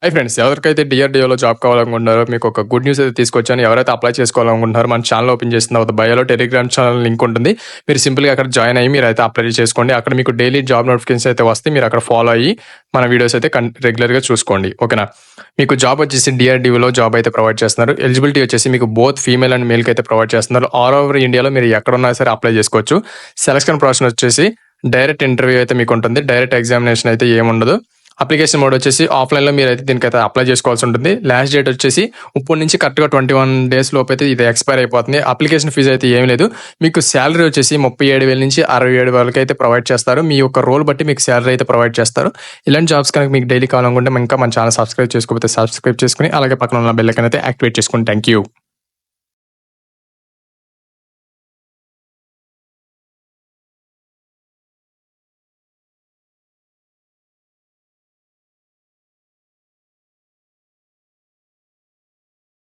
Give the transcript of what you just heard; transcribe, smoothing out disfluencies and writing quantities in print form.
Hi friends, ఎవరికైతే డిఆర్‌డీఓలో job కావాలనుకుంటున్నారో మీకు ఒక గుడ్ న్యూస్ అయితే తీసుకొచ్చాను. ఎవరైతే అప్లై చేసుకోవాలనుకుంటున్నారో మన ఛానల్ ఓపెన్ చేసిన తర్వాత బయోలో టెలిగ్రామ్ ఛానల్ లింక్ ఉంటుంది. మీరు సింపుల్‌గా అక్కడ జాయిన్ అయ్యి మీరైతే అప్లై చేసుకోండి. అక్కడ మీకు డైలీ జాబ్ నోటిఫికేషన్స్ అయితే వస్తాయి. మీరు అక్కడ ఫాలో అయ్యి మన వీడియోస్ అయితే రెగ్యులర్‌గా చూసుకోండి. ఓకేనా? మీకు జాబ్ వచ్చేసి డిఆర్‌డీఓలో జాబ్ అయితే ప్రొవైడ్ చేస్తున్నారు. ఎలిజిబిలిటీ వచ్చేసి మీకు బోత్ ఫీమేల్ అండ్ మేల్‌కి అయితే ప్రొవైడ్ చేస్తున్నారు. ఆల్ ఓవర్ ఇండియాలో మీరు ఎక్కడున్నా సరే అప్లై చేసుకోవచ్చు. సెలక్షన్ ప్రాసెస్ వచ్చేసి డైరెక్ట్ ఇంటర్వ్యూ అయితే మీకు ఉంటుంది. డైరెక్ట్ ఎగ్జామినేషన్ అయితే ఏముండదు. అప్లికేషన్ మోడ్ వచ్చేసి ఆఫ్లైన్‌లో మీరైతే దీనికైతే అప్లై చేసుకోవాల్సి ఉంటుంది. లాస్ట్ డేట్ వచ్చేసి ఇప్పటి నుంచి కరెక్ట్‌గా 21 డేస్ లోపు అయితే ఇది ఎక్స్‌పైర్ అయిపోతుంది. అప్లికేషన్ ఫీజ్ అయితే ఏమీ లేదు. మీకు సాలరీ వచ్చేసి 37,000 నుంచి 67 వరకు అయితే ప్రొవైడ్ చేస్తారు. మీ యొక్క రోల్ బట్టి మీకు సాలరీ అయితే ప్రొవైడ్ చేస్తారు. ఇలాంటి జాబ్స్ కనుక మీకు డైలీ కావాలనుకుంటే ఇంకా మన ఛానల్ సబ్స్క్రైబ్ చేసుకోకపోతే సబ్స్క్రైబ్ చేసుకొని అలాగే పక్కన ఉన్న బెల్ ఐకాన్ అయితే యాక్టివేట్ చేసుకోండి. Thank you.